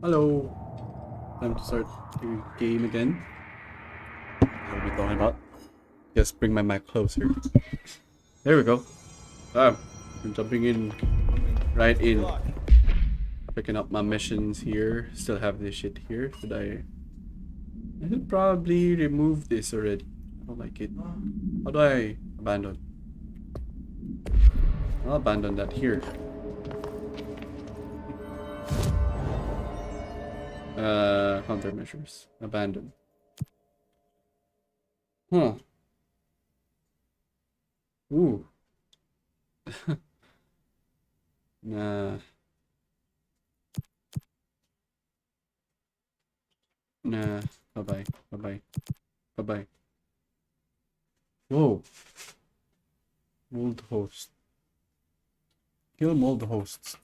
Hello. Time to start the game again. What are we talking about? Just bring my mic closer. There we go. Ah, I'm jumping in right in. Picking up my missions here. Still have this shit here. I should probably remove this already. I don't like it. How do I abandon? I'll abandon that here. Countermeasures. Abandon. Huh. Ooh. Nah. Nah. Bye-bye. Bye-bye. Bye-bye. Whoa. Mold host. Kill mold hosts.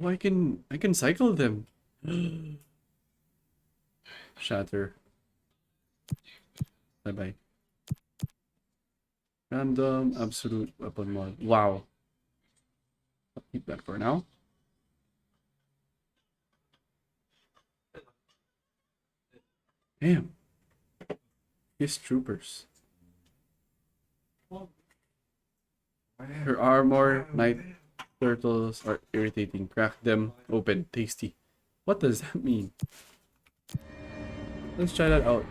Oh, I can cycle them. Shatter. Bye bye. Random absolute weapon mod. Wow. I'll keep that for now. Damn. His troopers. Her armor, night turtles are irritating. Crack them open. Tasty. What does that mean? Let's try that out.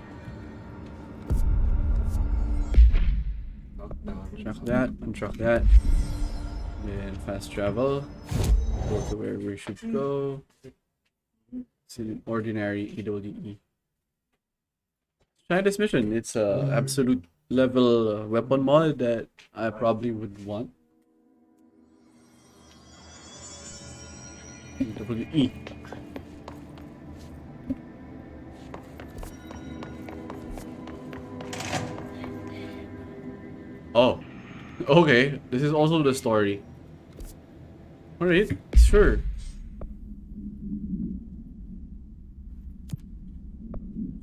Truck that, untruck that. Then fast travel. Go to where we should go. It's an ordinary AWE. Try this mission. It's a absolute level weapon mod that I probably would want. AWE. Oh, okay. This is also the story. Alright, sure.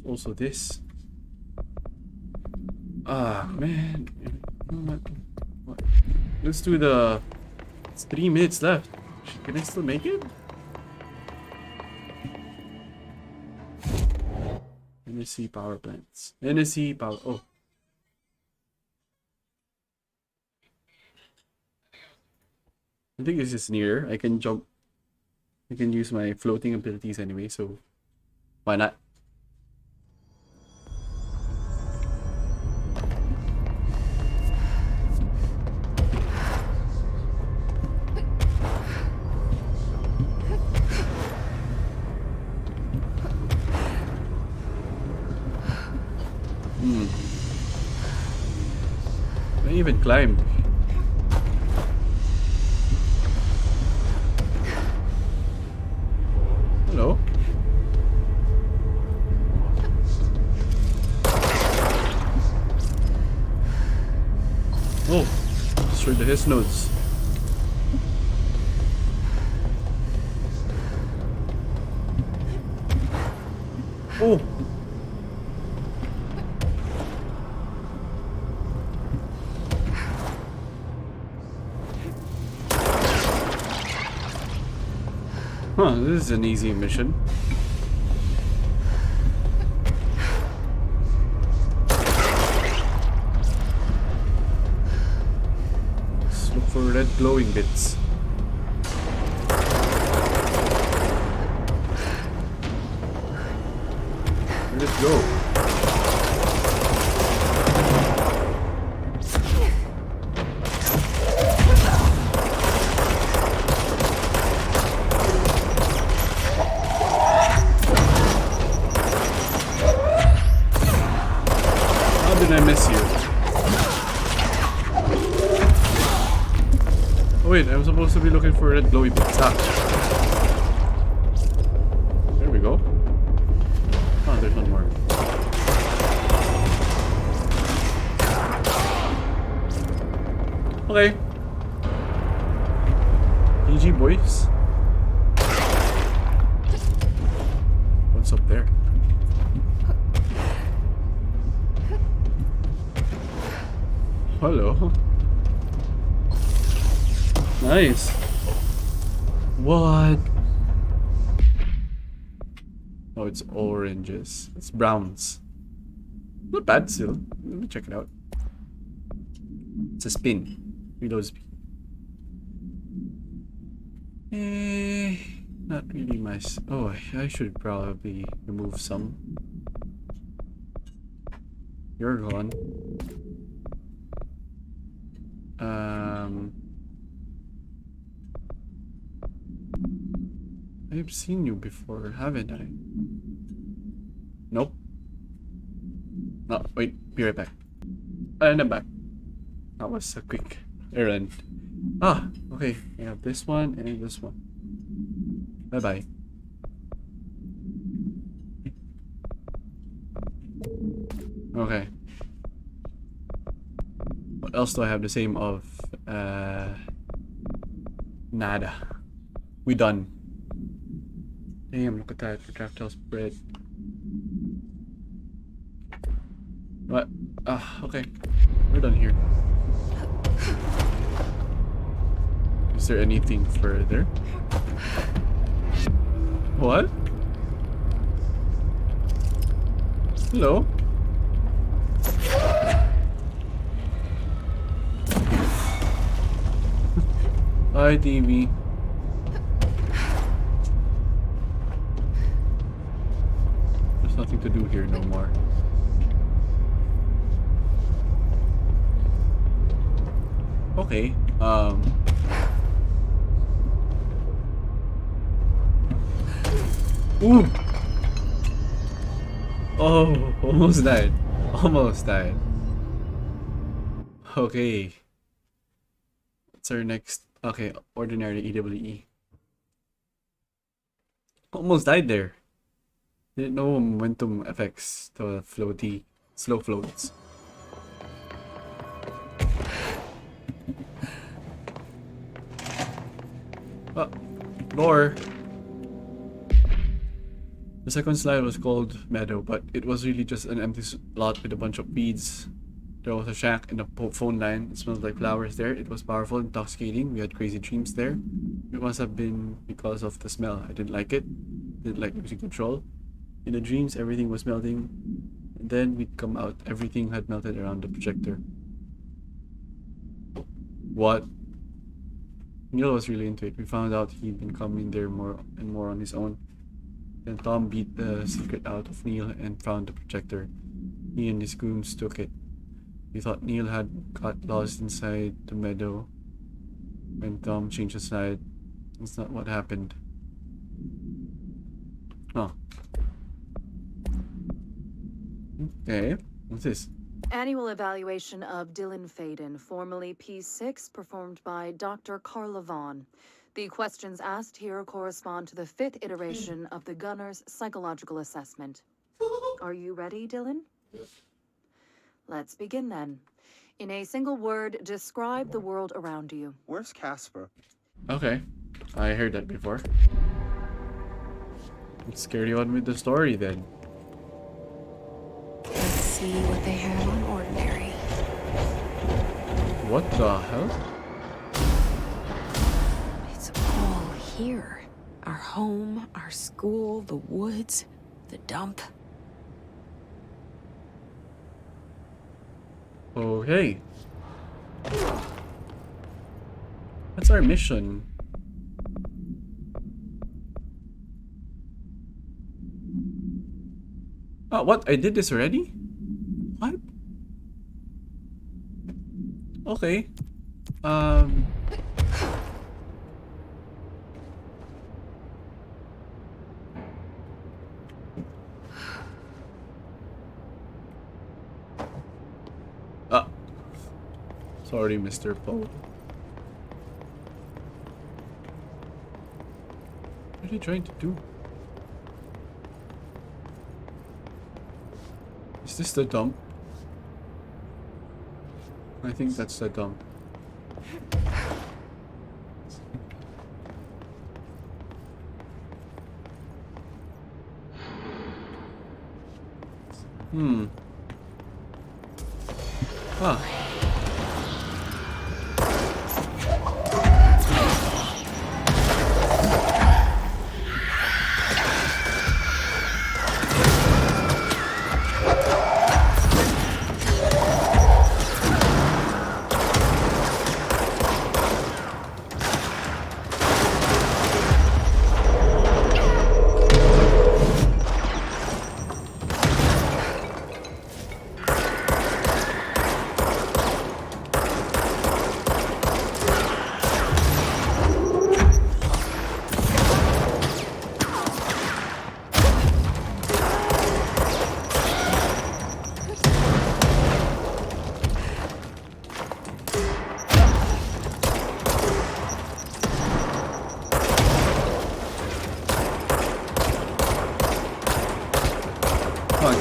Also this. Ah, man. What? Let's do the... It's 3 minutes left. Can I still make it? NSC power plants. NSC power... Oh. I think this is near. I can jump. I can use my floating abilities anyway, so why not? I even climbed. Hello. Oh, destroyed the his nodes. Oh. Huh, this is an easy mission. Let's look for red glowing bits. Where did it go? I miss you. Oh wait, I'm supposed to be looking for red glowy bits. Ah. There we go. Oh, there's one more. Okay. GG boys. What's up there? Hello. Nice. What? Oh, it's oranges. It's browns. Not bad still. Let me check it out. It's a spin. Reload speed. Not really nice. Oh, I should probably remove some. You're gone. I've seen you before, haven't I? Nope. No, wait, be right back. And I'm back. That was a quick errand. Ah, okay. I have this one and this one. Bye-bye. Okay. What else do I have the same of? Nada. We done. Damn, look at that. Projectile spread. What? Ah, okay. We're done here. Is there anything further? What? Hello? Hi, TV. There's nothing to do here no more. Okay, Ooh! Oh, almost died. Almost died. Okay. What's our next? Okay, ordinary EWE. Almost died there. Didn't know momentum affects the floaty, slow floats. Oh, lore. The second slide was called Meadow, but it was really just an empty lot with a bunch of weeds. There was a shack and a phone line. It smelled like flowers there. It was powerful, intoxicating. We had crazy dreams there. It must have been because of the smell. I didn't like it. Didn't like losing control. In the dreams, everything was melting. And then we'd come out. Everything had melted around the projector. What? Neil was really into it. We found out he'd been coming there more and more on his own. Then Tom beat the secret out of Neil and found the projector. He and his goons took it. We thought Neil had got lost inside the meadow. When Tom changed his side, that's not what happened. Oh. Okay. What's this? Annual evaluation of Dylan Faden, formerly P6, performed by Dr. Carla Vaughn. The questions asked here correspond to the 5th iteration of the Gunner's psychological assessment. Are you ready, Dylan? Yes. Let's begin then. In a single word, describe the world around you. Where's Casper? Okay. I heard that before. Let's carry on with the story then. Let's see what they have on ordinary. What the hell? It's all here. Our home, our school, the woods, the dump. Okay. What's our mission? Oh, what? I did this already? What? Okay. Ah. Sorry, Mr. Poe. What are you trying to do? Is this the dump? I think that's the dump. Ah.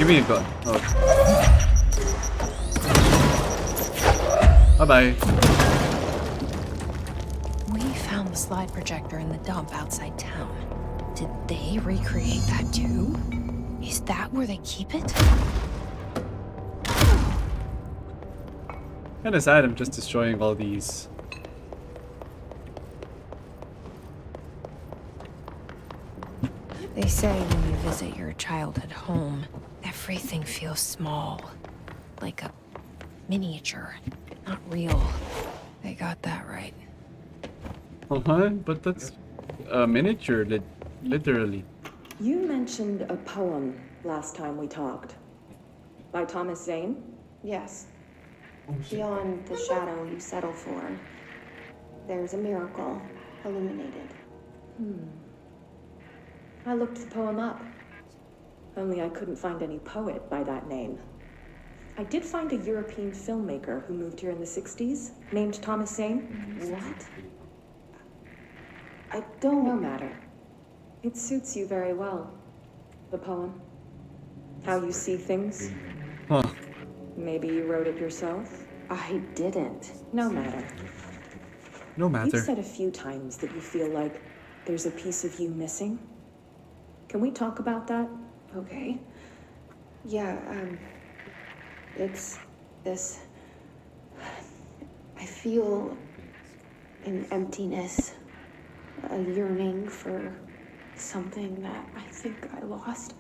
me a gun. Oh. Bye-bye. We found the slide projector in the dump outside town. Did they recreate that too? Is that where they keep it? Kinda sad I'm just destroying all these. They say when you visit your childhood home, everything feels small. Like a miniature, not real. They got that right. Uh-huh, but that's a miniature, literally. You mentioned a poem last time we talked. By Thomas Zane? Yes. Beyond the shadow you settle for, there's a miracle illuminated. I looked the poem up. Only I couldn't find any poet by that name. I did find a European filmmaker who moved here in the 60s, named Thomas Zane. What? I don't know matter. It suits you very well. The poem. How you see things. Huh. Maybe you wrote it yourself. I didn't. No matter. No You've matter. said a few times that you feel like there's a piece of you missing. Can we talk about that? Okay. Yeah, it's this. I feel an emptiness, a yearning for something that I think I lost.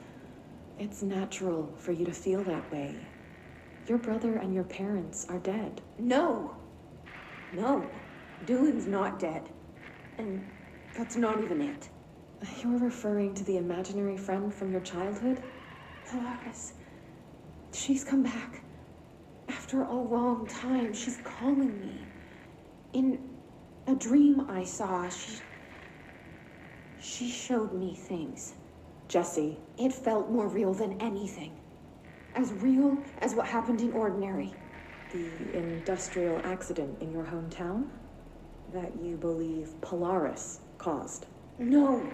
It's natural for you to feel that way. Your brother and your parents are dead. No! No. Dylan's not dead. And that's not even it. You're referring to the imaginary friend from your childhood? Polaris. She's come back. After a long time, she's calling me. In a dream I saw, she showed me things. Jesse, It felt more real than anything. As real as what happened in Ordinary. the industrial accident in your hometown that you believe Polaris caused. No,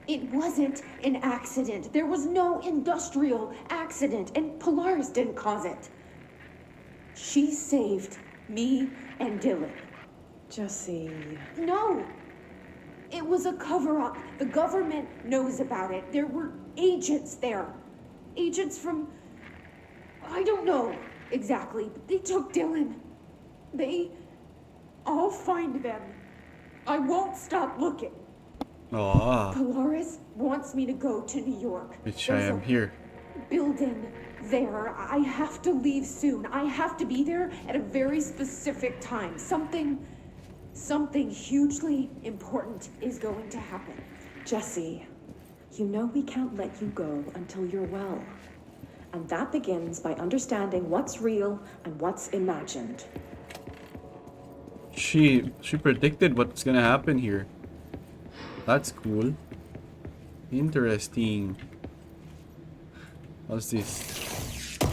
it wasn't an accident. There was no industrial accident, and Polaris didn't cause it. She saved me and Dylan. Jesse, No! It was a cover-up. The government knows about it. There were agents there. Agents from... I don't know exactly, but they took Dylan. I'll find them. I won't stop looking. Aww. Polaris wants me to go to New York. Which I There's am a here. building there. I have to leave soon. I have to be there at a very specific time. Something hugely important is going to happen. Jesse, you know we can't let you go until you're well. And that begins by understanding what's real and what's imagined. She predicted what's gonna happen here. That's cool. Interesting. What's this? I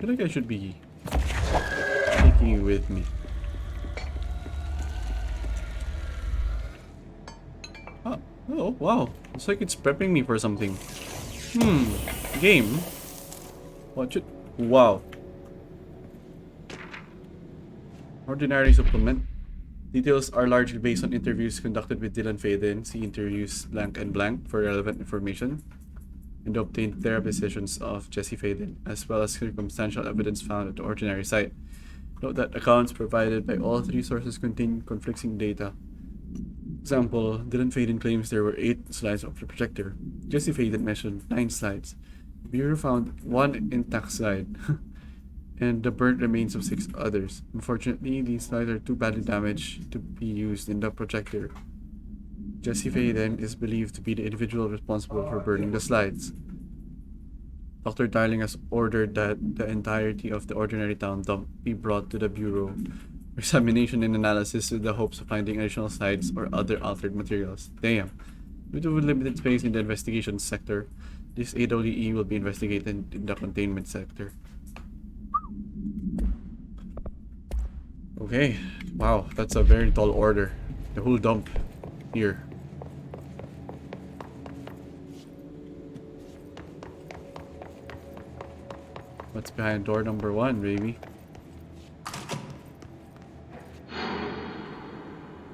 feel like I should be taking it with me. Oh, wow. Looks like it's prepping me for something. Game. Watch it. Wow. Ordinary supplement. Details are largely based on interviews conducted with Dylan Faden. See interviews blank and blank for relevant information. And obtained therapy sessions of Jesse Faden, as well as circumstantial evidence found at the ordinary site. Note that accounts provided by all three sources contain conflicting data. Example, Dylan Faden claims there were 8 slides of the projector. Jesse Faden mentioned 9 slides. The Bureau found 1 intact slide, and the burnt remains of 6 others. Unfortunately, these slides are too badly damaged to be used in the projector. Jesse Faden is believed to be the individual responsible for burning the slides. Dr. Darling has ordered that the entirety of the ordinary town dump be brought to the Bureau for examination and analysis with the hopes of finding additional slides or other altered materials. Damn. Due to limited space in the investigation sector, this AWE will be investigated in the containment sector. Okay. Wow, that's a very tall order. The whole dump here. What's behind door number 1, baby?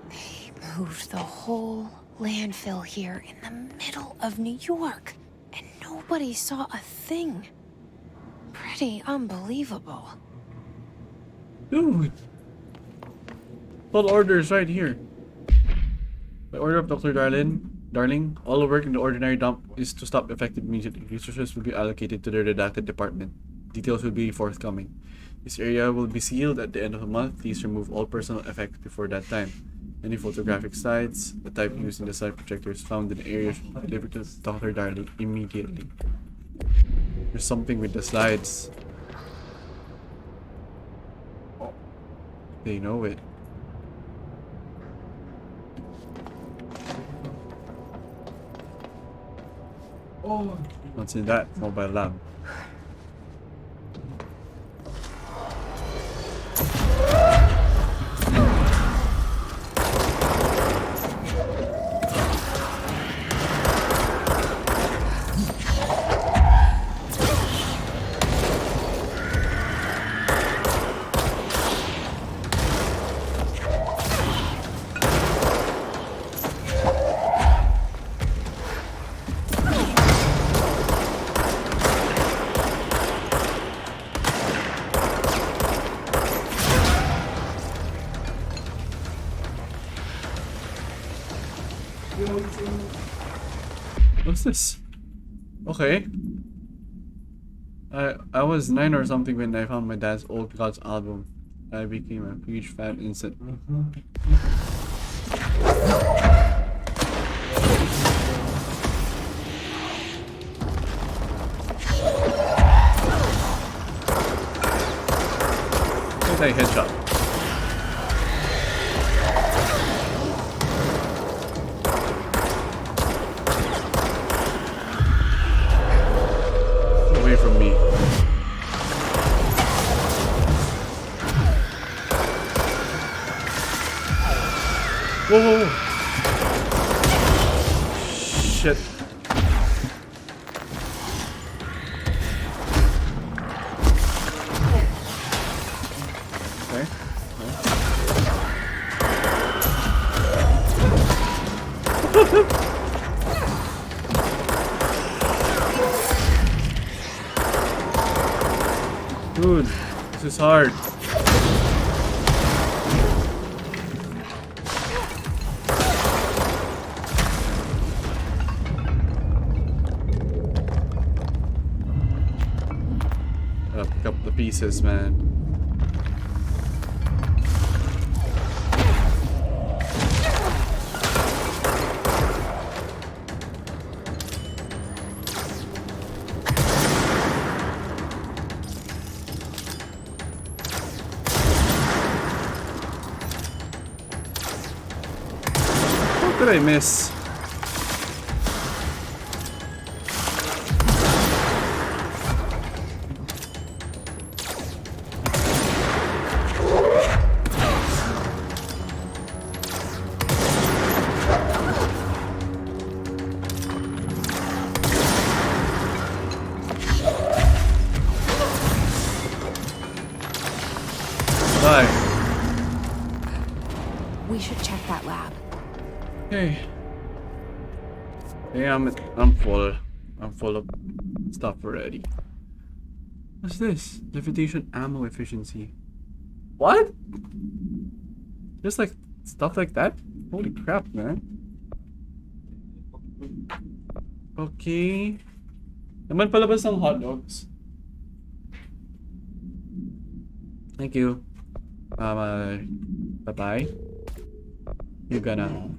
They moved the whole landfill here in the middle of New York, and nobody saw a thing. Pretty unbelievable. Dude! Full order is right here. By order of Dr. Darling, all the work in the ordinary dump is to stop effective immediately. Resources will be allocated to the redacted department. Details will be forthcoming. This area will be sealed at the end of the month. Please remove all personal effects before that time. Any photographic slides, the type used in the slide projectors found in the area should be delivered to Dr. Darling immediately. There's something with the slides. They know it. Oh, what's in that mobile lab? What's this? Okay. I was 9 or something when I found my dad's old Gods album. I became a huge fan instantly. Headshot. Away from me. Whoa! Shit. Okay. Dude, this is hard. Gotta pick up the pieces, man. What did I miss? Die. We should check that lab. Okay. Yeah, I'm full. I'm full of stuff already. What's this? Levitation ammo efficiency. What? Just like stuff like that? Holy crap, man. Okay. Naman palabas ng hot dogs. Thank you. Bye-bye. You're gonna...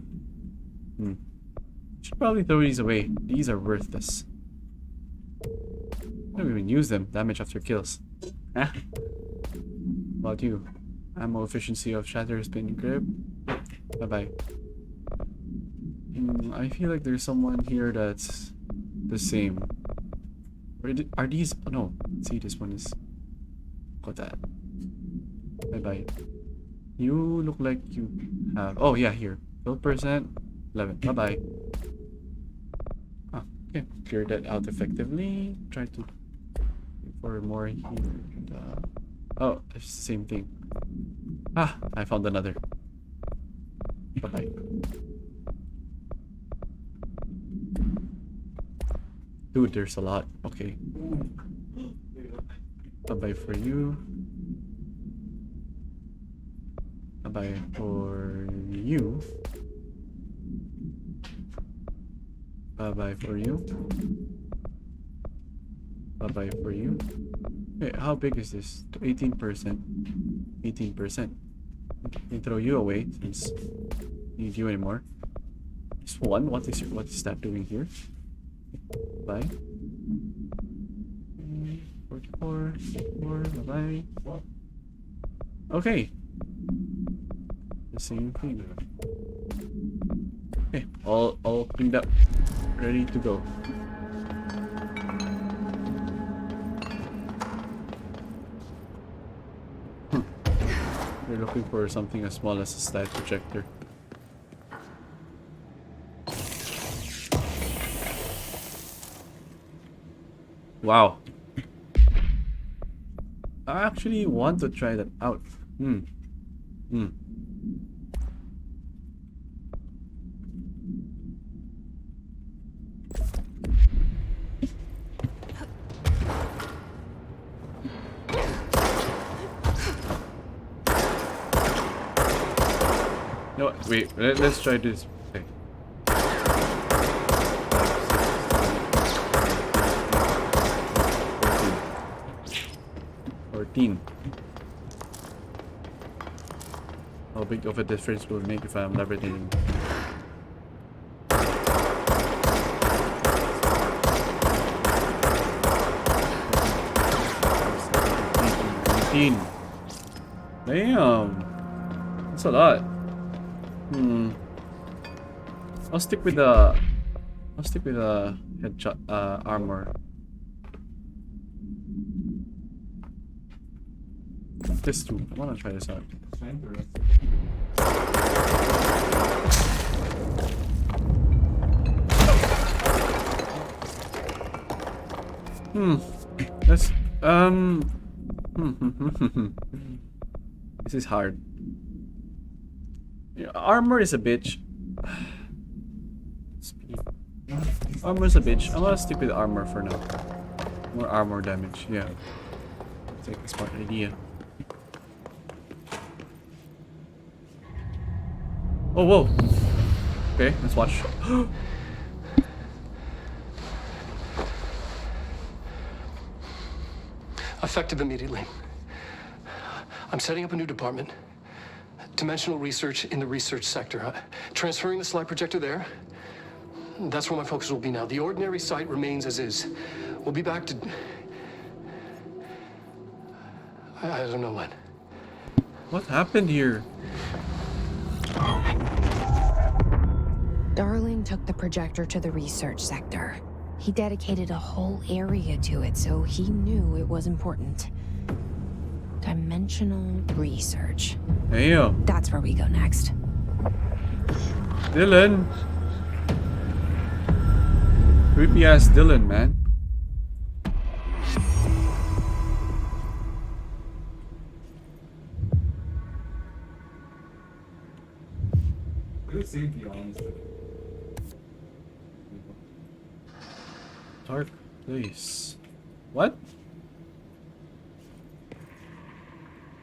Should probably throw these away. These are worthless. I don't even use them. Damage after kills. Huh? About you? Ammo efficiency of shatter spin grip. Bye-bye. I feel like there's someone here that's the same. Are these... Oh, no. See, this one is... Got that. Bye-bye. You look like you have... Oh, yeah, here. 12%. 11. Bye-bye. Ah, okay. Clear that out effectively. Try to for more heat. Oh, it's the same thing. Ah, I found another. Bye. Dude, there's a lot. Okay. Bye-bye for you. Bye-bye for you. Bye-bye for you. Bye-bye for you. Wait, how big is this? 18%. 18%. Can throw you away since I need you anymore. Just one? What is that doing here? Bye. 44, 4, bye-bye. Okay. The same thing. Okay, all cleaned up. Ready to go. We're looking for something as small as a slide projector. Wow. I actually want to try that out. No, wait, let's try this. Okay. 14. How big of a difference will it make if I'm levitating? Damn, that's a lot. I'll stick with the headshot armor. This too. I wanna try this out. Let's this is hard. Yeah, armor is a bitch. Speed. Armor is a bitch. I'm gonna stick with armor for now. More armor damage, yeah. It's like a smart idea. Oh, whoa. Okay, let's watch. Effective immediately. I'm setting up a new department. Dimensional research in the research sector. Transferring the slide projector there. That's where my focus will be now. The ordinary site remains as is. We'll be back to... I don't know when. What happened here? Darling took the projector to the research sector. He dedicated a whole area to it, so he knew it was important. Dimensional research. Damn. That's where we go next. Dylan. Creepy ass Dylan, man. Dark place. What?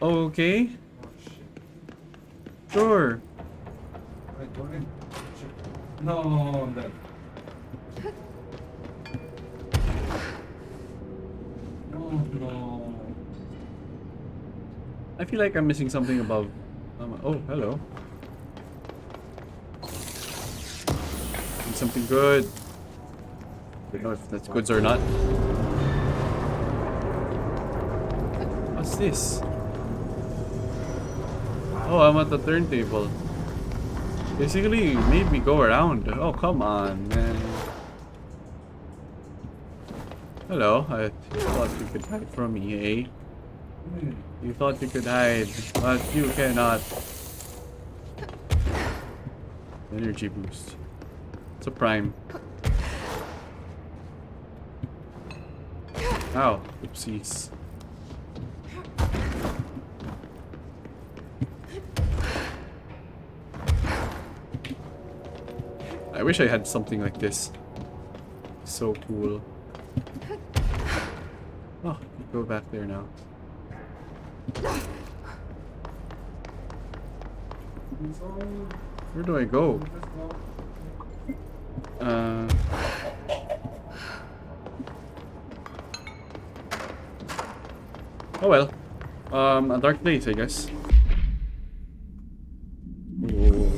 Okay. Sure. No, that. No. I feel like I'm missing something above. Oh, hello. Need something good. I don't know if that's goods or not. What's this? Oh, I'm at the turntable. Basically, made me go around. Oh, come on, man. Hello, I thought you could hide from me, eh? You thought you could hide, but you cannot. Energy boost. It's a prime. Ow. Oopsies. I wish I had something like this. So cool. Oh, go back there now. Where do I go? Oh well. A dark place, I guess. Ooh.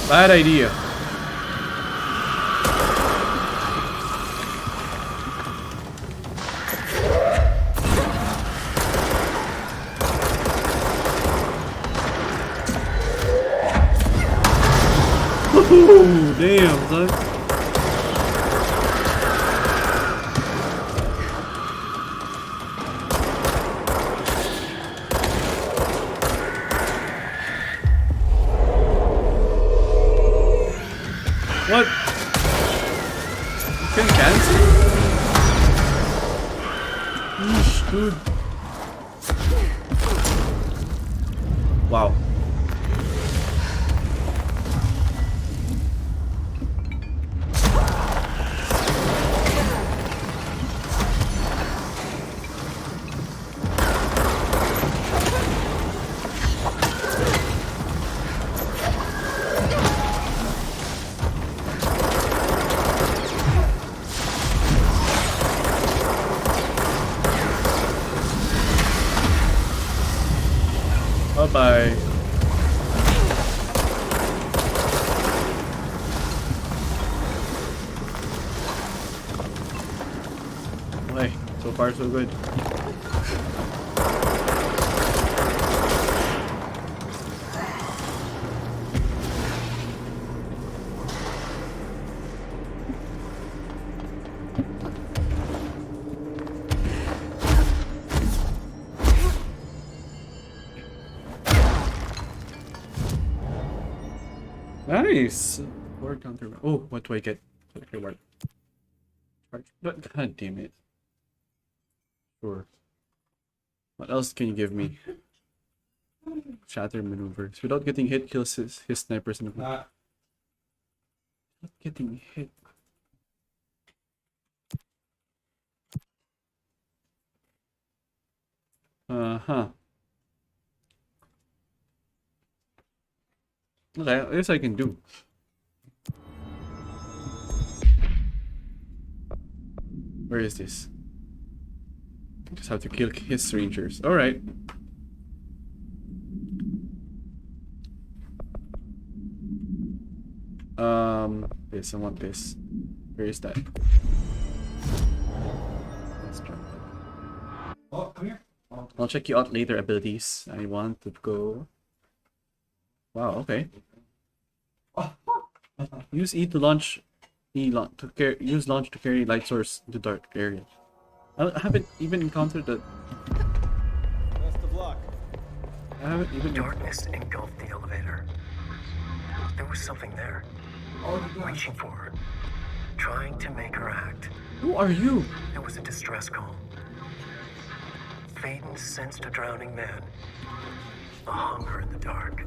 Bad idea. Ooh, damn, son. What? You can cancel? Yeesh, dude. Wow. Bye-bye. Okay, so far so good. Nice! War counter. Oh, what do I get? Okay, what? But god damn it. Sure. What else can you give me? Shatter maneuvers. Without getting hit, kills his snipers in the Ah, Not getting hit. Uh-huh. Okay, I guess I can do. Where is this? Just have to kill his rangers. Alright. This, I want this. Where is that? Let's try that. oh, come here. Oh, I'll check you out later, abilities. I want to go. Wow, okay. Use E to launch. Use launch to carry light source into dark areas. I haven't even encountered that. Best of luck. I haven't even. Darkness engulfed the elevator. There was something there, oh, you got it. reaching for her, trying to make her act. Who are you? It was a distress call. Faden sensed a drowning man, a hunger in the dark.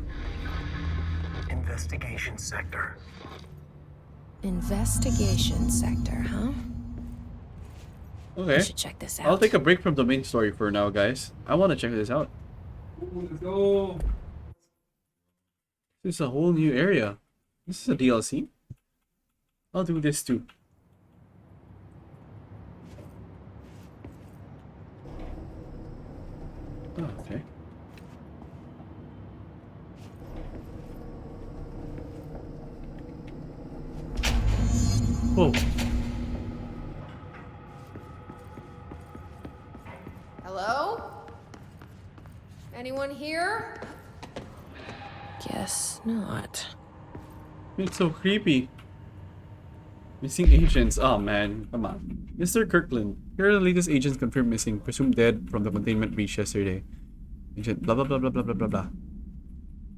Investigation sector. Investigation sector, huh? I Okay. should check this out. I'll take a break from the main story for now, guys. I want to check this out. Let's go. This is a whole new area. This is a DLC. I'll do this too. Oh, okay. Whoa. Hello? Anyone here? Guess not. It's so creepy. Missing agents. Oh man, come on. Mr. Kirkland, here are the latest agents confirmed missing, presumed dead from the containment breach yesterday. Agent blah blah blah blah blah blah blah blah.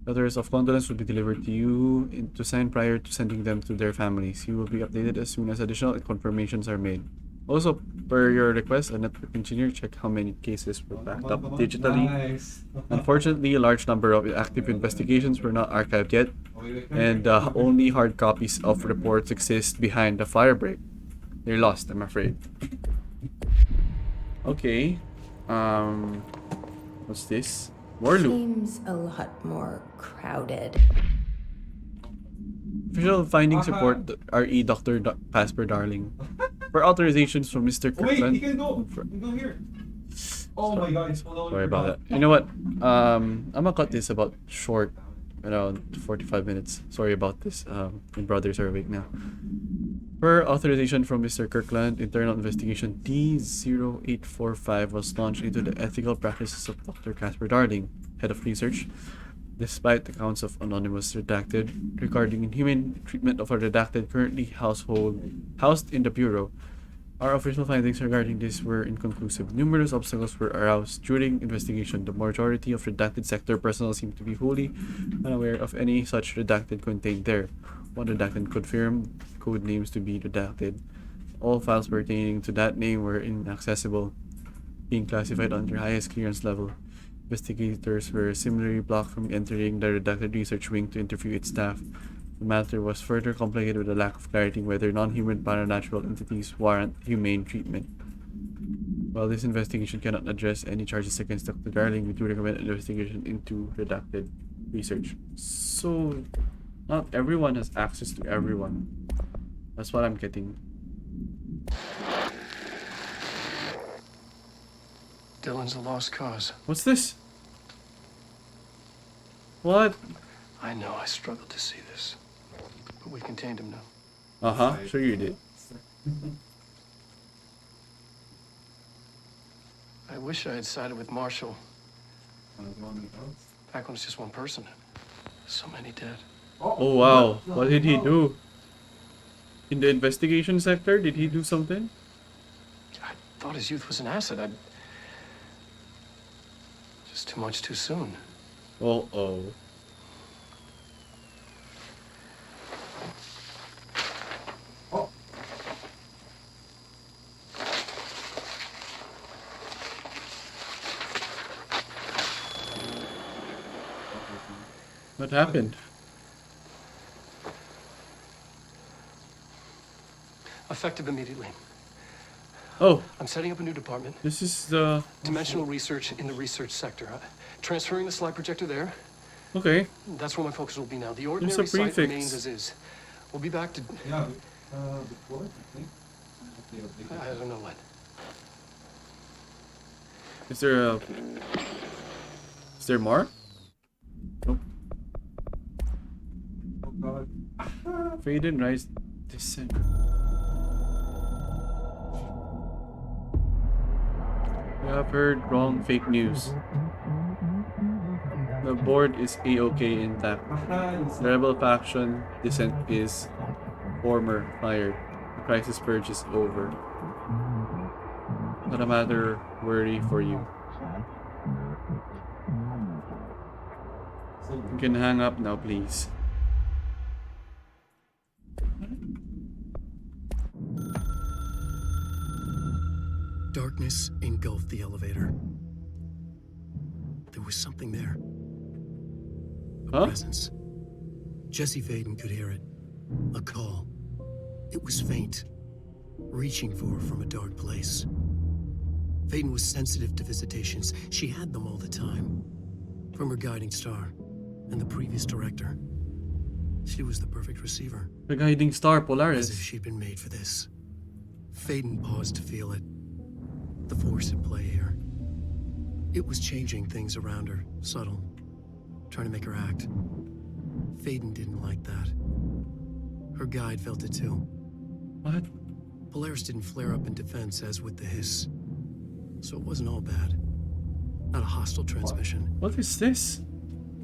Letters of condolence will be delivered to you to sign prior to sending them to their families. You will be updated as soon as additional confirmations are made. Also, per your request, a network engineer check how many cases were backed up digitally. Nice. Unfortunately, a large number of active investigations were not archived yet, and only hard copies of reports exist behind the firebreak. They're lost, I'm afraid. Okay. What's this? More loot. Seems a lot more crowded. Official findings report RE Dr. Pasper Darling. For authorizations from Mr. Oh, wait, Kirkland. you can go. You can go here. Oh my god, it's all over. Sorry about that. You know what? I'm gonna cut this about short, around 45 minutes. Sorry about this. My brothers are awake now. Per authorization from Mr. Kirkland, internal investigation D0845 was launched into the ethical practices of Dr. Casper Darling, head of research. Despite accounts of anonymous redacted regarding inhuman treatment of a redacted currently housed in the bureau, our official findings regarding this were inconclusive. Numerous obstacles were aroused during investigation. The majority of redacted sector personnel seem to be wholly unaware of any such redacted contained there. One redacted confirmed code names to be redacted. All files pertaining to that name were inaccessible, being classified under highest clearance level. Investigators were similarly blocked from entering the redacted research wing to interview its staff. The matter was further complicated with a lack of clarity whether non-human paranatural entities warrant humane treatment. While this investigation cannot address any charges against Dr. Darling, we do recommend an investigation into redacted research. So, not everyone has access to everyone. That's what I'm getting. Dylan's a lost cause. What's this? What? I know I struggled to see this, but we contained him now. Sure you did. I wish I had sided with Marshall. Back when it's just one person. So many dead. Oh wow, what did he do? In the investigation sector, did he do something? I thought his youth was an asset. Just too much too soon. Oh. What happened? Effective immediately. Oh, I'm setting up a new department. this is the... Dimensional research in the research sector. Transferring the slide projector there. Okay. That's where my focus will be now. The There's ordinary a site prefix. remains as is. We'll be back to... Yeah, before, I think. I don't know when. Is there a... Is there more? Nope. Oh god. Fade and rise descent. We have heard wrong fake news. The board is A-OK intact. The rebel faction descent is former fired. The crisis purge is over. Not a matter worry for you. You can hang up now, please. Darkness engulfed the elevator. There was something there. A Huh? presence. Jesse Faden could hear it. A call. It was faint, reaching for her from a dark place. Faden was sensitive to visitations. She had them all the time. From her guiding star and the previous director. She was the perfect receiver. The guiding star, As if Polaris. she'd been made for this. Faden paused to feel it. The force at play here. It was changing things around her, subtle, trying to make her act. Faden didn't like that. Her guide felt it too. What? Polaris didn't flare up in defense as with the hiss. So it wasn't all bad. Not a hostile transmission. What is this?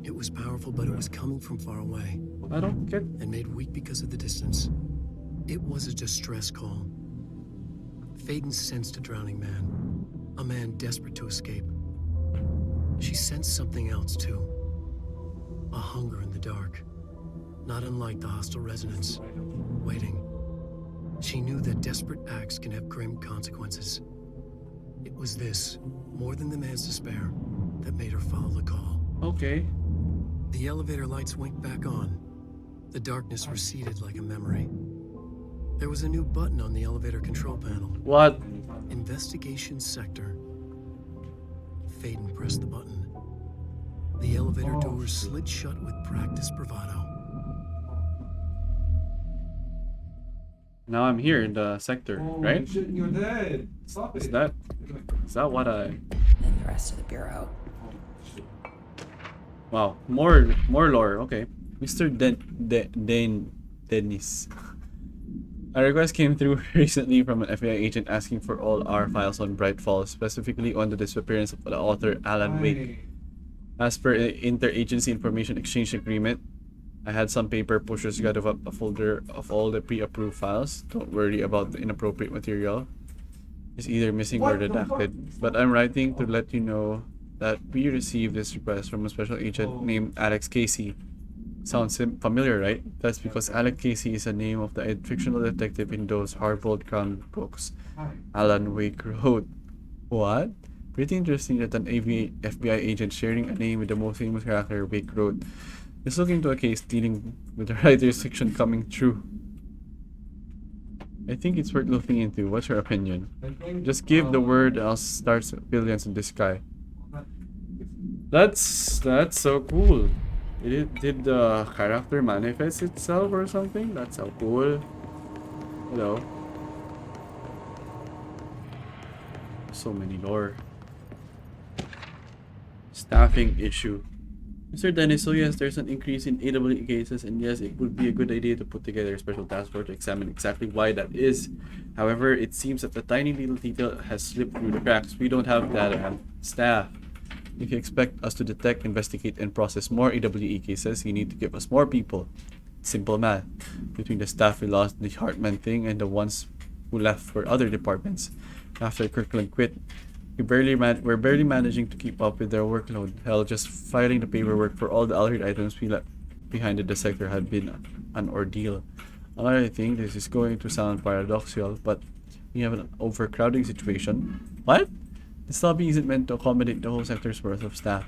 It was powerful, but it was coming from far away I don't get... and made weak because of the distance. It was a distress call. Faden sensed a drowning man, a man desperate to escape. She sensed something else too. A hunger in the dark, not unlike the hostile residents, waiting. She knew that desperate acts can have grim consequences. It was this, more than the man's despair, that made her follow the call. Okay. The elevator lights winked back on. The darkness receded like a memory. There was a new button on the elevator control panel. What? Investigation Sector. Faden pressed the button. The elevator doors slid shut with practiced bravado. Now I'm here in the sector, right? Shit, you're dead. Stop it. Is that what I... And the rest of the Bureau. Wow, more lore. Okay, Mr. Dennis. A request came through recently from an FBI agent asking for all our files on Bright Falls, specifically on the disappearance of the author Alan Wake. As per the Interagency Information Exchange Agreement, I had some paper pushers gathered up a folder of all the pre-approved files. Don't worry about the inappropriate material. It's either missing or redacted. But I'm writing to let you know that we received this request from a special agent named Alex Casey. Sounds familiar, right? That's because Alex Casey is the name of the fictional detective in those hard-boiled crime books Alan Wake wrote. What? Pretty interesting that an FBI agent sharing a name with the most famous character Wake wrote is looking into a case dealing with the writer's fiction coming true. I think it's worth looking into. What's your opinion? Just give the word and I'll start billions in the sky. That's so cool. Did the character manifest itself or something? That's so cool. Hello. So many lore. Staffing issue. Mr. Dennis, so yes, there's an increase in AWE cases, and yes, it would be a good idea to put together a special task force to examine exactly why that is. However, it seems that the tiny little detail has slipped through the cracks. We don't have data and staff. If you expect us to detect, investigate, and process more AWE cases, you need to give us more people. Simple math. Between the staff we lost the Hartman thing and the ones who left for other departments after Kirkland quit, we're barely managing to keep up with their workload. Hell, just filing the paperwork for all the altered items we left behind in the sector had been an ordeal. Another thing, this is going to sound paradoxical, but we have an overcrowding situation. What? This lobby isn't meant to accommodate the whole sector's worth of staff.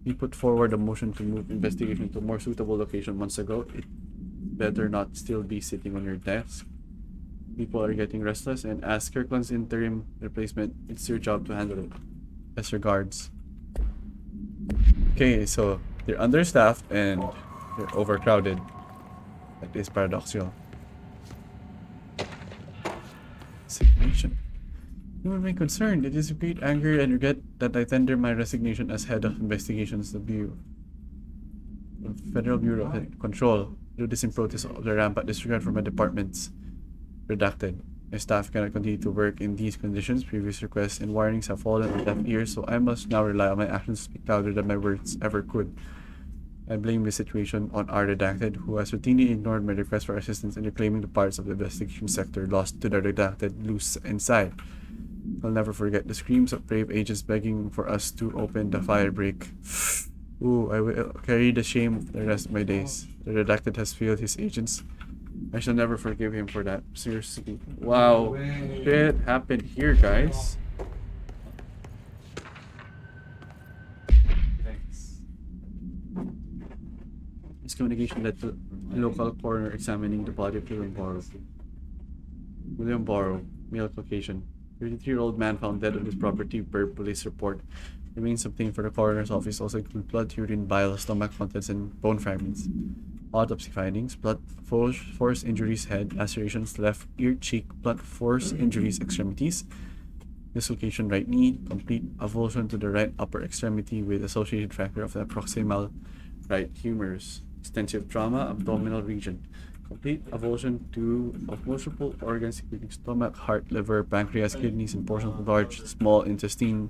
We put forward a motion to move investigation to a more suitable location months ago. It better not still be sitting on your desk. People are getting restless, and as Kirkland's interim replacement, it's your job to handle it. Best regards. Okay, so they're understaffed and they're overcrowded. That is paradoxical. Resignation. You will be concerned. It is with great anger and regret that I tender my resignation as head of investigations of the Federal Bureau of Control. Do this in protest of the rampant disregard for my departments. Redacted. My staff cannot continue to work in these conditions. Previous requests and warnings have fallen on deaf ears, so I must now rely on my actions to speak louder than my words ever could. I blame this situation on R. Redacted, who has routinely ignored my request for assistance in reclaiming the parts of the investigation sector lost to the Redacted loose inside. I'll never forget the screams of brave agents begging for us to open the fire break. Ooh, I will carry the shame the rest of my days. The Redacted has failed his agents. I shall never forgive him for that. Seriously. Wow. Shit happened here, guys. Thanks. Miscommunication led to a local coroner examining the body of William Borrow. William Borrow, male Caucasian. 33-year-old man found dead on his property per police report. Remains obtained for the coroner's office also include blood, urine, bile, stomach contents, and bone fragments. Autopsy findings: blunt force injuries head, lacerations left ear, cheek, blunt force injuries extremities, dislocation right knee, complete avulsion to the right upper extremity with associated fracture of the proximal right humerus, extensive trauma, abdominal region, complete avulsion of multiple organs including stomach, heart, liver, pancreas, kidneys, and portions of large, small intestine,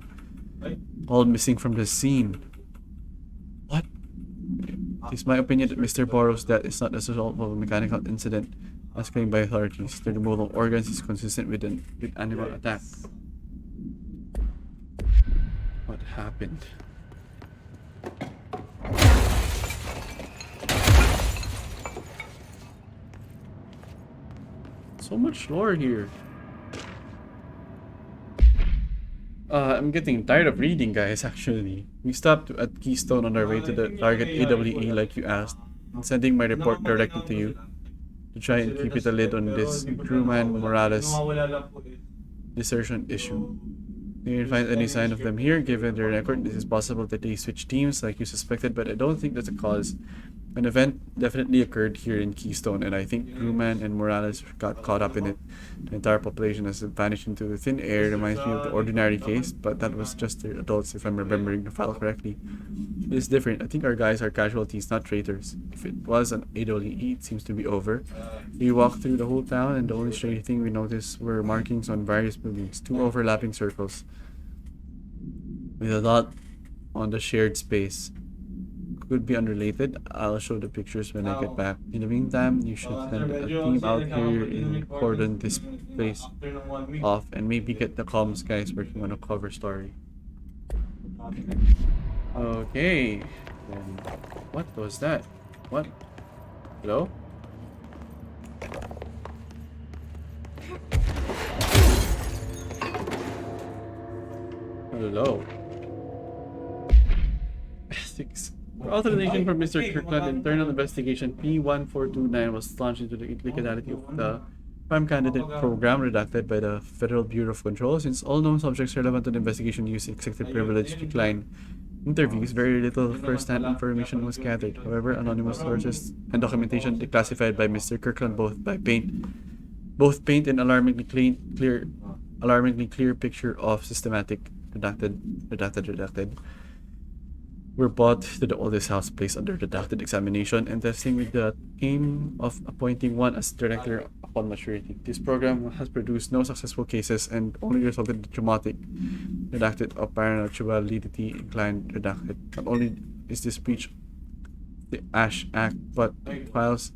all missing from the scene. What? It is my opinion that Mr. Borrow's death is not the result of a mechanical incident as claimed by authorities. The removal of organs is consistent with animal attack. What happened? So much lore here. I'm getting tired of reading, guys, actually. We stopped at Keystone on our way to the target AWE like you asked, and sending my report directly to you to try and keep it a lid on this Truman Morales desertion issue. You didn't find any sign of them here, given their record. This is possible that they switched teams like you suspected, but I don't think that's a cause. An event definitely occurred here in Keystone, and I think Truman and Morales got caught up in it. The entire population has vanished into the thin air. Reminds me of the ordinary case, but that was just the adults, if I'm remembering the file correctly. It is different. I think our guys are casualties, not traitors. If it was an AWE, it seems to be over. We walked through the whole town, and the only strange thing we noticed were markings on various buildings, 2 overlapping circles, with a dot on the shared space. Could be unrelated. I'll show the pictures when I get back. In the meantime, you should send a team out here in cordon this place off and maybe get the comms guys working on a cover story. Okay. Then what was that? What? Hello? Hello. Ethics. For authorization from Mr. Kirkland, internal investigation P1429 was launched into the illegality of the Prime Candidate Program redacted by the Federal Bureau of Control. Since all known subjects relevant to the investigation use executive privilege declined interviews, very little first-hand information was gathered. However, anonymous sources and documentation declassified by Mr. Kirkland both paint an alarmingly clear picture of systematic redacted were brought to the oldest house, placed under redacted examination and testing with the aim of appointing one as director upon maturity. This program has produced no successful cases and only resulted in traumatic redacted of paranormality inclined redacted. Not only is this breach the ASH Act, but it violates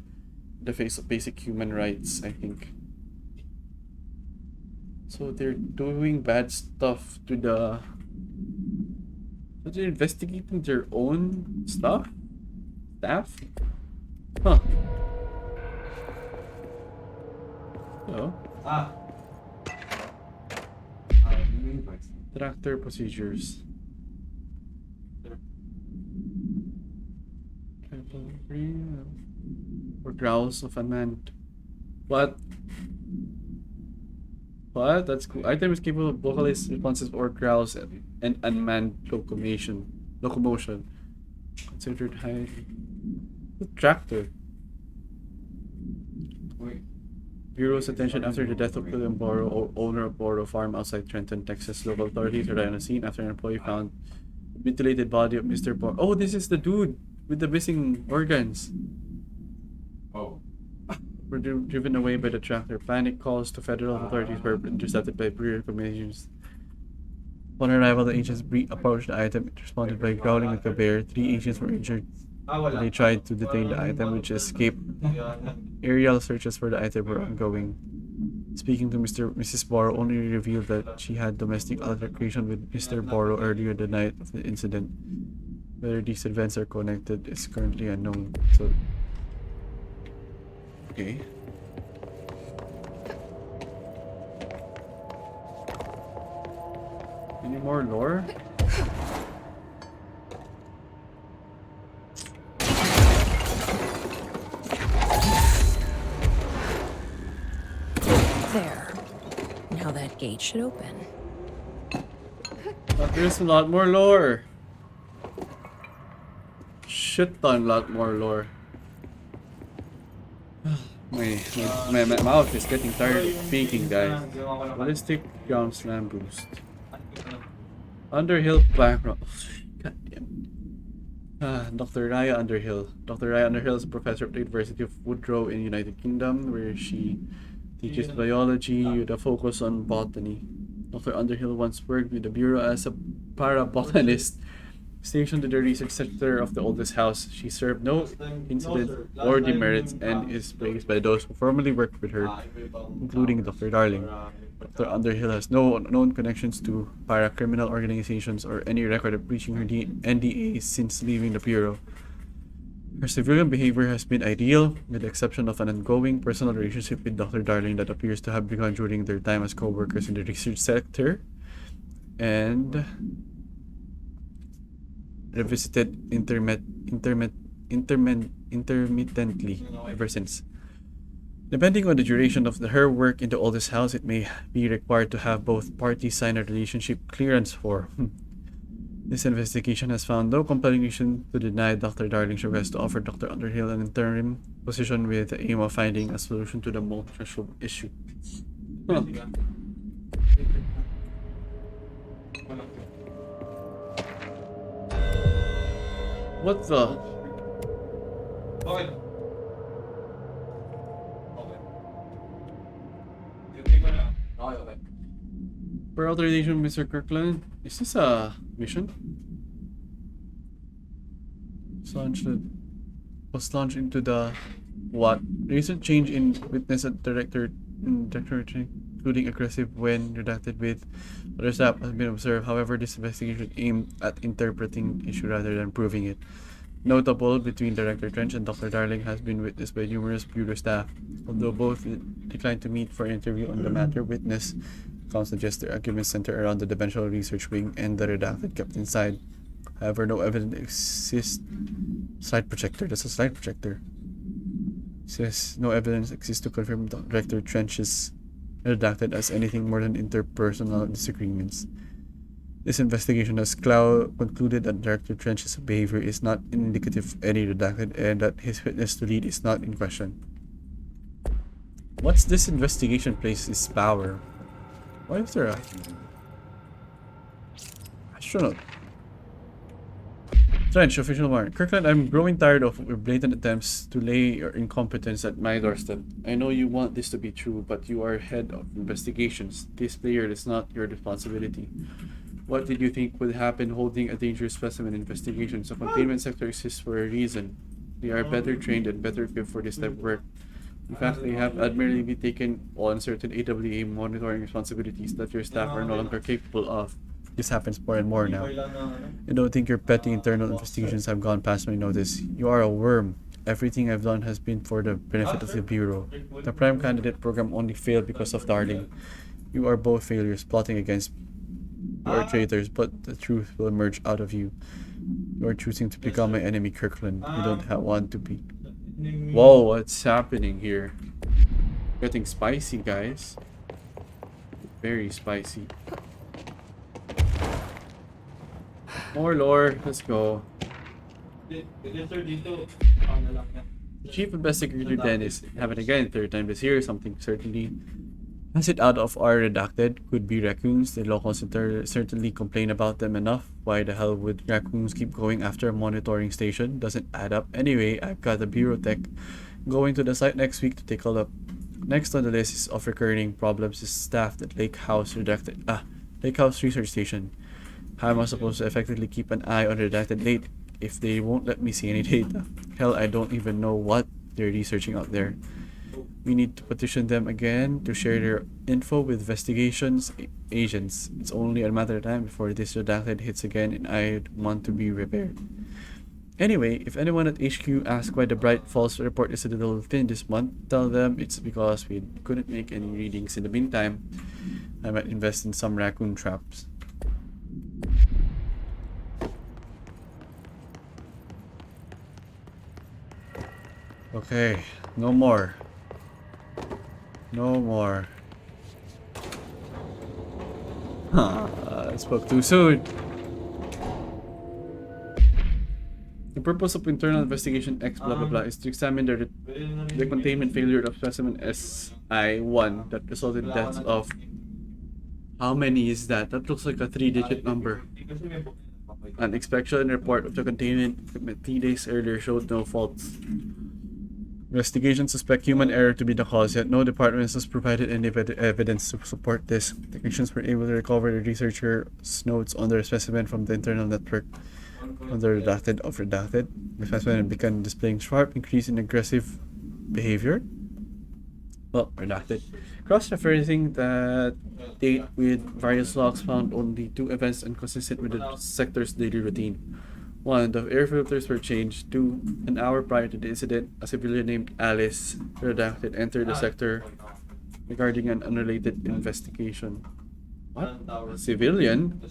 the face of basic human rights, I think. So they're doing bad stuff to the... So they're investigating their own staff? Huh. Hello? Tractor procedures. Or growls of unmanned. What? What? That's cool. Item is capable of vocalized responses or growls and unmanned locomotion. Considered high. The tractor. Bureau's attention after the death of William Borrow, owner of Borrow Farm outside Trenton, Texas. Local authorities arrived on the scene after an employee found the mutilated body of Mr. Borrow. Oh, this is the dude with the missing organs. Oh. Were driven away by the tractor. Panic calls to federal authorities were intercepted by Bureau commissions. Upon arrival, the agents approached the item. It responded by growling like a bear. 3 agents were injured. They tried to detain the item, which escaped. Aerial searches for the item were ongoing. Speaking to Mrs. Borrow only revealed that she had domestic altercation with Mr. Borrow earlier the night of the incident. Whether these events are connected is currently unknown. So, okay. Any more lore? There. Now that gate should open. But there's a lot more lore. Shit ton lot more lore. My mouth is getting tired of speaking, guys. Ballistic ground slam boost. Underhill background. God damn. Dr. Raya Underhill. Dr. Raya Underhill is a professor at the University of Woodrow in the United Kingdom, where she teaches biology with a focus on botany. Dr. Underhill once worked with the Bureau as a parabotanist stationed in the research center of the oldest house. She served no incident or demerits and is praised by those who formerly worked with her, including Dr. Darling. Dr. Underhill has no known connections to paracriminal organizations or any record of breaching her NDA since leaving the Bureau. Her civilian behavior has been ideal, with the exception of an ongoing personal relationship with Dr. Darling that appears to have begun during their time as co-workers in the research sector, and revisited intermittently ever since. Depending on the duration of her work in the oldest house, it may be required to have both parties sign a relationship clearance for. This investigation has found no compelling reason to deny Dr. Darling's request to offer Dr. Underhill an interim position with the aim of finding a solution to the multi-threshold issue. Huh. What the? Okay. Yung ko na. Okay. Per authorization, Mr. Kirkland, is this a mission? Was launched into the what? Recent change in witness and director, including aggressive when redacted with other staff has been observed. However, this investigation aimed at interpreting issue rather than proving it. Notable between Director Trench and Dr. Darling has been witnessed by numerous Bureau staff. Although both declined to meet for an interview on the matter, witness accounts suggest their arguments center around the dimensional research wing and the redacted kept inside. However, no evidence exists. Slide projector. That's a slide projector. Says no evidence exists to confirm Director Trench's redacted as anything more than interpersonal disagreements. This investigation has concluded that Director Trench's behavior is not indicative of any redacted and that his fitness to lead is not in question. What's this investigation place's power? Why is there a astronaut? Trench, official warrant. Kirkland, I'm growing tired of your blatant attempts to lay your incompetence at my doorstep. I know you want this to be true, but you are head of investigations. This player is not your responsibility. What did you think would happen holding a dangerous specimen investigations? The containment sector exists for a reason. They are better trained and better equipped for this type of work. In fact, they have admirably taken on certain AWA monitoring responsibilities that your staff are no longer capable of. This happens more and more now. I don't think your petty internal investigations have gone past my notice. You are a worm. Everything I've done has been for the benefit of the Bureau. The Prime Candidate program only failed because of Darling. You are both failures, plotting against. You are traitors, but the truth will emerge out of you. You are choosing to become my enemy, Kirkland. You don't want to be. Whoa, what's happening here? Getting spicy, guys. Very spicy. More lore, let's go. Chief Investigator Dennis, haven't again, third time this year, something certainly has it out of our redacted. Could be raccoons. The locals certainly complain about them enough. Why the hell would raccoons keep going after a monitoring station? Doesn't add up. Anyway, I've got the Bureau tech going to the site next week to take a look. Next on the list of recurring problems is staff at Lake House Research Station. How am I supposed to effectively keep an eye on redacted data if they won't let me see any data? Hell, I don't even know what they're researching out there. We need to petition them again to share their info with investigations agents. It's only a matter of time before this redacted hits again, and I want to be prepared. Anyway, if anyone at HQ asks why the Bright Falls report is a little thin this month, tell them it's because we couldn't make any readings. In the meantime, I might invest in some raccoon traps. Okay, no more. No more. I spoke too soon. The purpose of internal investigation X blah blah blah is to examine the containment failure of specimen SI1 that resulted in deaths of. How many is that? That looks like a 3-digit number. An inspection report of the containment equipment 3 days earlier showed no faults. Investigations suspect human error to be the cause, yet no department has provided any evidence to support this. Technicians were able to recover the researcher's notes on their specimen from the internal network on the redacted of redacted. The specimen began displaying sharp increase in aggressive behavior. Well, redacted. Cross-referencing that date with various logs found only 2 events inconsistent with the sector's daily routine. 1. The air filters were changed. 2. An hour prior to the incident, a civilian named Alice, redacted, entered the sector regarding an unrelated investigation. What? A civilian?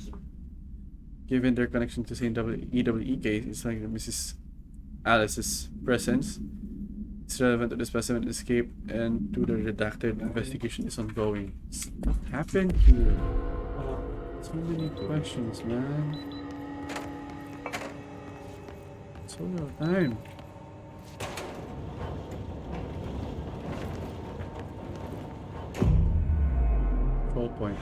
Given their connection to St. EWE case, it's like Mrs. Alice's presence. It's relevant to the specimen escape and to the redacted investigation is ongoing. What happened here? So many questions, man. So little time. Control point.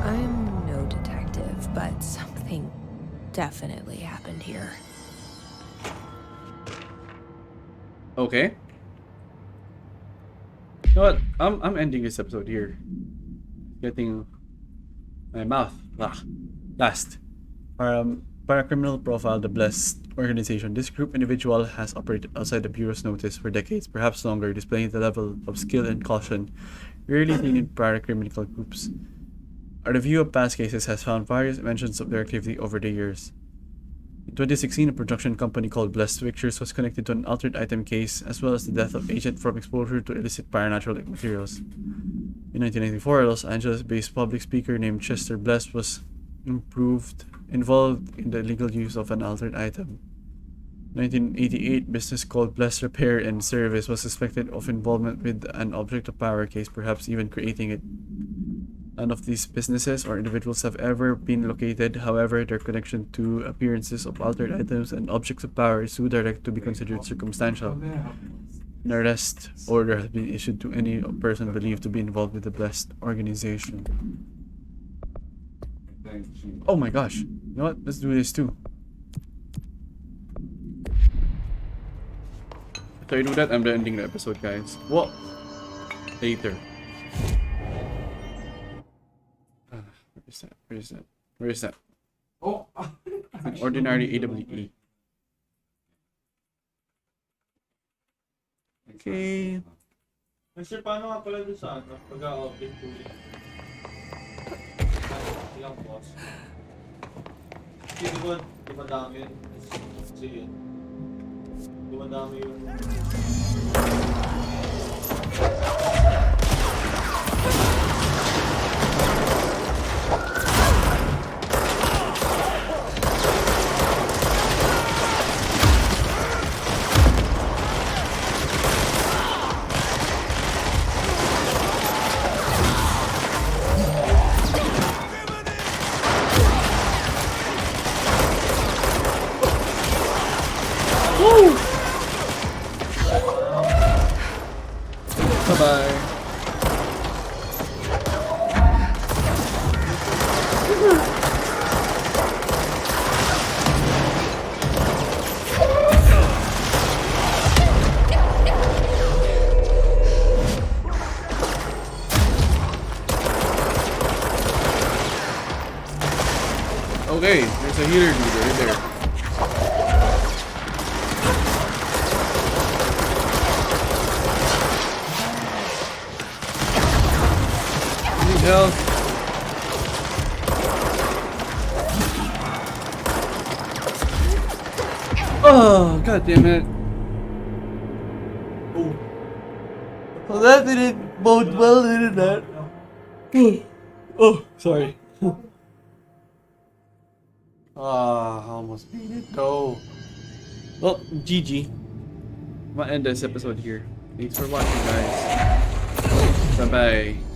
I'm no detective, but something definitely happened here. Okay. You know what? I'm ending this episode here. Getting my mouth last. Paracriminal profile, the Blessed organization. This group individual has operated outside the Bureau's notice for decades, perhaps longer, displaying the level of skill and caution rarely seen in paracriminal groups. A review of past cases has found various mentions of their activity over the years. In 2016, a production company called Blessed Pictures was connected to an altered item case, as well as the death of agent from exposure to illicit paranatural materials. In 1994, a Los Angeles-based public speaker named Chester Blessed was involved in the illegal use of an altered item. In 1988, business called Blessed Repair and Service was suspected of involvement with an object of power case, perhaps even creating it. None of these businesses or individuals have ever been located. However, their connection to appearances of altered items and objects of power is too direct to be considered circumstantial. An arrest order has been issued to any person believed to be involved with the Blessed organization. Oh my gosh. You know what? Let's do this too. After I do that, I'm ending the episode, guys. What? Later. Where is that? Oh! An ordinary AWE. Okay. Sir, paano nga pala doon sa ano? Pag-open tuloy. Ilang boss. Kasi di ba dami yun? Kasi yun. Di ba dami yun? Bye-bye. Okay, there's a healer dude right there. Help. Oh, god damn it. Oh! Well, that didn't bode well, did that? Oh, sorry. Ah, almost beat it though. Well, GG. I'm gonna end this episode here. Thanks for watching, guys. Bye-bye.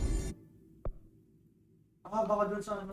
Baka doon sa ano?